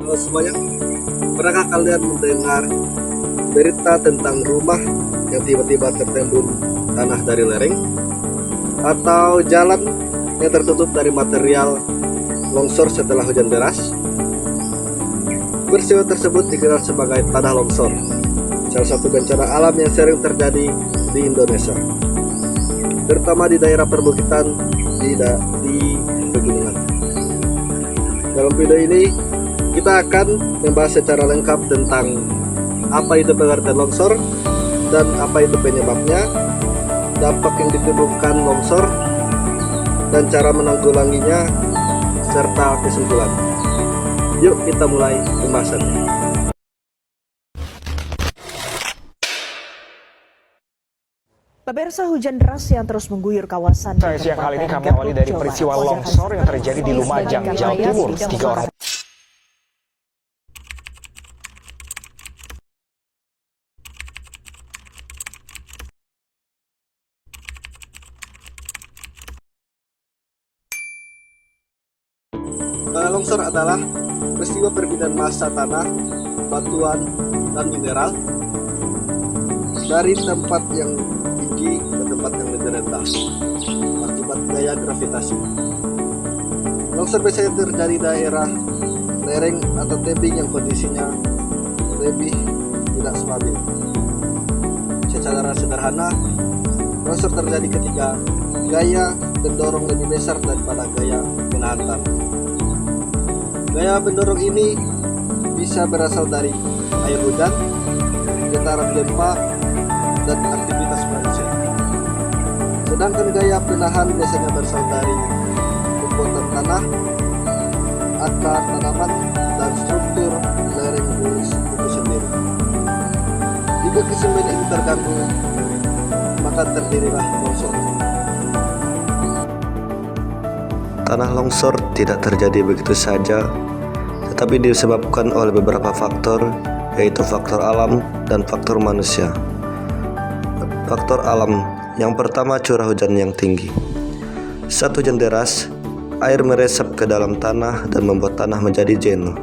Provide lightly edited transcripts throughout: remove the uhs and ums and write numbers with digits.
Halo semuanya, pernahkah kalian mendengar berita tentang rumah yang tiba-tiba tertimbun tanah dari lereng? Atau jalan yang tertutup dari material longsor setelah hujan deras? Peristiwa tersebut dikenal sebagai tanah longsor, salah satu bencana alam yang sering terjadi di Indonesia, terutama di daerah perbukitan di pegunungan. Dalam video ini kita akan membahas secara lengkap tentang apa itu pengertian longsor dan apa itu penyebabnya, dampak yang ditimbulkan longsor, dan cara menanggulanginya, serta kesimpulan. Yuk kita mulai pembahasannya. Pemirsa, hujan deras yang terus mengguyur kawasan Siang kali ini kami awali dari peristiwa longsor yang terjadi di Lumajang, Jawa Timur. 3 orang Longsor adalah peristiwa perpindahan massa tanah, batuan, dan mineral dari tempat yang tinggi ke tempat yang lebih rendah akibat gaya gravitasi. Longsor biasanya terjadi di daerah lereng atau tebing yang kondisinya lebih tidak stabil. Secara sederhana, longsor terjadi ketika gaya pendorong lebih besar daripada gaya penahan tanah. Gaya pendorong ini bisa berasal dari air hujan, getaran gempa, dan aktivitas manusia. Sedangkan gaya penahan biasanya berasal dari kekuatan tanah, akar tanaman, dan struktur lereng itu sendiri. Jika keseimbangan ini terganggu, maka terdirilah longsor. Tanah longsor tidak terjadi begitu saja, tetapi disebabkan oleh beberapa faktor, yaitu faktor alam dan faktor manusia. Faktor alam yang pertama, curah hujan yang tinggi. Saat hujan deras, air meresap ke dalam tanah dan membuat tanah menjadi jenuh.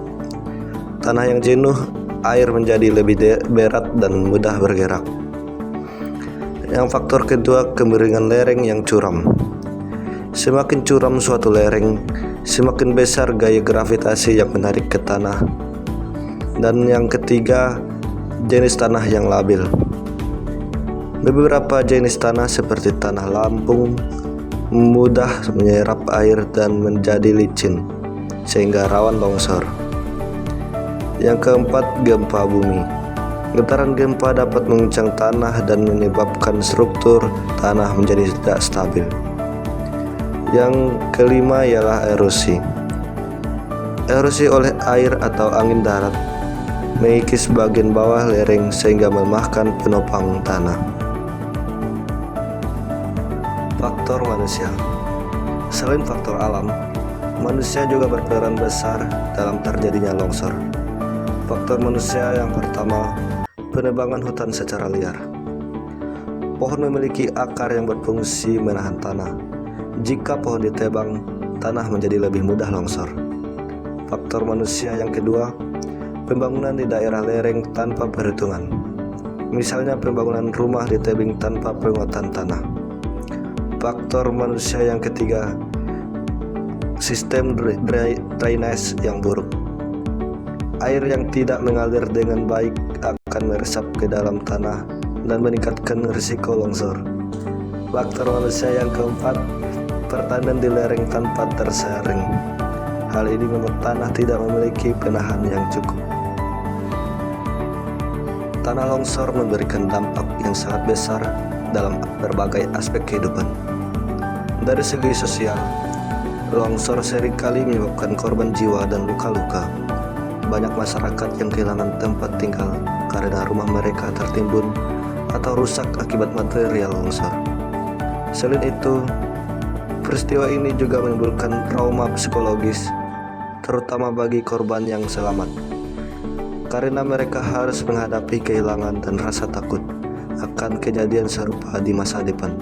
Tanah yang jenuh, air menjadi lebih berat dan mudah bergerak. Yang faktor kedua, kemiringan lereng yang curam. Semakin curam suatu lereng, semakin besar gaya gravitasi yang menarik ke tanah. Dan yang ketiga, jenis tanah yang labil. Beberapa jenis tanah seperti tanah lampung mudah menyerap air dan menjadi licin, sehingga rawan longsor. Yang keempat, gempa bumi. Getaran gempa dapat menguncang tanah dan menyebabkan struktur tanah menjadi tidak stabil. Yang kelima ialah erosi. Erosi oleh air atau angin darat mengikis bagian bawah lereng sehingga melemahkan penopang tanah. Faktor manusia. Selain faktor alam, manusia juga berperan besar dalam terjadinya longsor. Faktor manusia yang pertama, penebangan hutan secara liar. Pohon memiliki akar yang berfungsi menahan tanah. Jika pohon ditebang, tanah menjadi lebih mudah longsor. Faktor manusia yang kedua, pembangunan di daerah lereng tanpa perhitungan. Misalnya pembangunan rumah di tebing tanpa penguatan tanah. Faktor manusia yang ketiga, sistem drainase yang buruk. Air yang tidak mengalir dengan baik akan meresap ke dalam tanah dan meningkatkan risiko longsor. Faktor manusia yang keempat, pertanian di lereng tanpa tersaring. Hal ini membuat tanah tidak memiliki penahan yang cukup. Tanah longsor memberikan dampak yang sangat besar dalam berbagai aspek kehidupan. Dari segi sosial, longsor seringkali menyebabkan korban jiwa dan luka-luka. Banyak masyarakat yang kehilangan tempat tinggal karena rumah mereka tertimbun atau rusak akibat material longsor. Selain itu, peristiwa ini juga menimbulkan trauma psikologis, terutama bagi korban yang selamat, karena mereka harus menghadapi kehilangan dan rasa takut akan kejadian serupa di masa depan.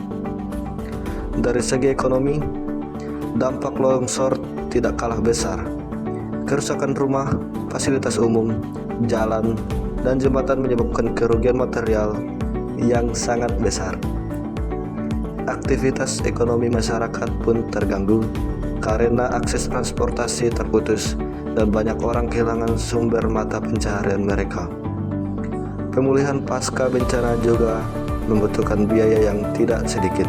Dari segi ekonomi, dampak longsor tidak kalah besar, Kerusakan rumah, fasilitas umum, jalan, dan jembatan menyebabkan kerugian material yang sangat besar. Aktivitas ekonomi masyarakat pun terganggu karena akses transportasi terputus dan banyak orang kehilangan sumber mata pencaharian mereka. Pemulihan pasca bencana juga membutuhkan biaya yang tidak sedikit.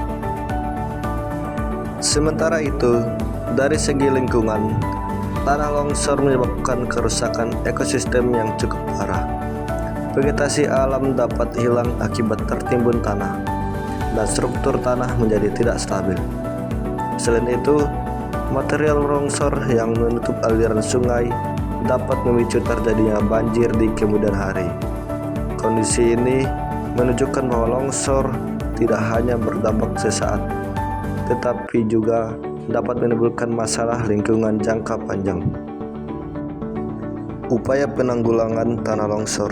Sementara itu, dari segi lingkungan, tanah longsor menyebabkan kerusakan ekosistem yang cukup parah. Vegetasi alam dapat hilang akibat tertimbun tanah, dan struktur tanah menjadi tidak stabil. Selain itu, material longsor yang menutup aliran sungai dapat memicu terjadinya banjir di kemudian hari. Kondisi ini menunjukkan bahwa longsor tidak hanya berdampak sesaat, tetapi juga dapat menimbulkan masalah lingkungan jangka panjang. Upaya penanggulangan tanah longsor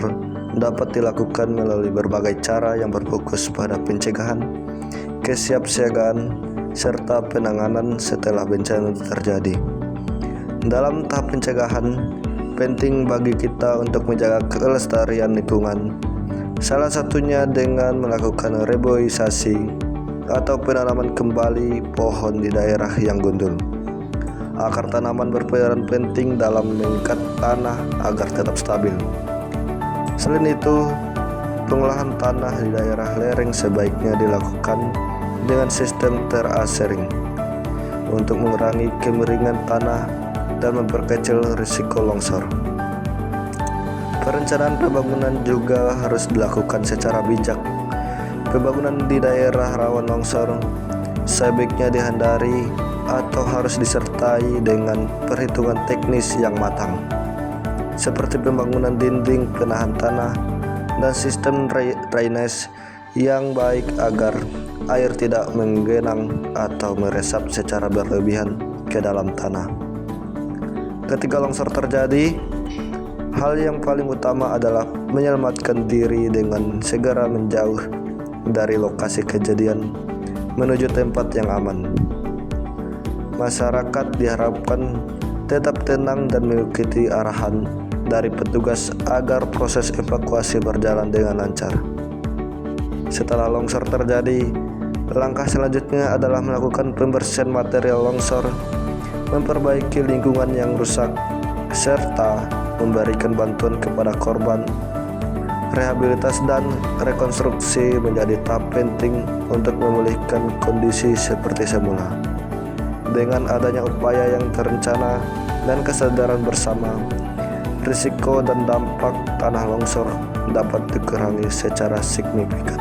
dapat dilakukan melalui berbagai cara yang berfokus pada pencegahan, kesiapsiagaan, serta penanganan setelah bencana terjadi. Dalam tahap pencegahan, penting bagi kita untuk menjaga kelestarian lingkungan, salah satunya dengan melakukan reboisasi atau penanaman kembali pohon di daerah yang gundul. Akar tanaman berperan penting dalam mengikat tanah agar tetap stabil. Selain itu, pengolahan tanah di daerah lereng sebaiknya dilakukan dengan sistem terasering untuk mengurangi kemiringan tanah dan memperkecil risiko longsor. Perencanaan pembangunan juga harus dilakukan secara bijak. Pembangunan di daerah rawan longsor sebaiknya dihindari atau harus disertai dengan perhitungan teknis yang matang, seperti pembangunan dinding penahan tanah dan sistem drainase yang baik agar air tidak menggenang atau meresap secara berlebihan ke dalam tanah. Ketika longsor terjadi, hal yang paling utama adalah menyelamatkan diri dengan segera menjauh dari lokasi kejadian menuju tempat yang aman. Masyarakat diharapkan tetap tenang dan mengikuti arahan dari petugas agar proses evakuasi berjalan dengan lancar. Setelah longsor terjadi, langkah selanjutnya adalah melakukan pembersihan material longsor, memperbaiki lingkungan yang rusak, serta memberikan bantuan kepada korban. Rehabilitas dan rekonstruksi menjadi tahap penting untuk memulihkan kondisi seperti semula. Dengan adanya upaya yang terencana dan kesadaran bersama, risiko dan dampak tanah longsor dapat dikurangi secara signifikan.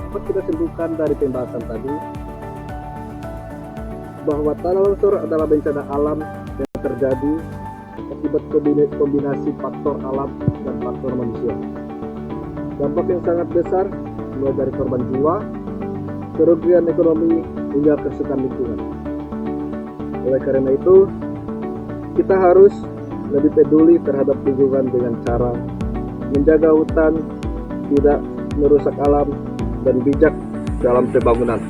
Dapat kita simpulkan dari pembahasan tadi bahwa tanah longsor adalah bencana alam yang terjadi akibat kombinasi faktor alam dan faktor manusia. Dampak yang sangat besar mulai dari korban jiwa, kerugian ekonomi, hingga kerusakan lingkungan. Oleh karena itu, kita harus lebih peduli terhadap lingkungan dengan cara menjaga hutan, tidak merusak alam, dan bijak dalam pembangunan.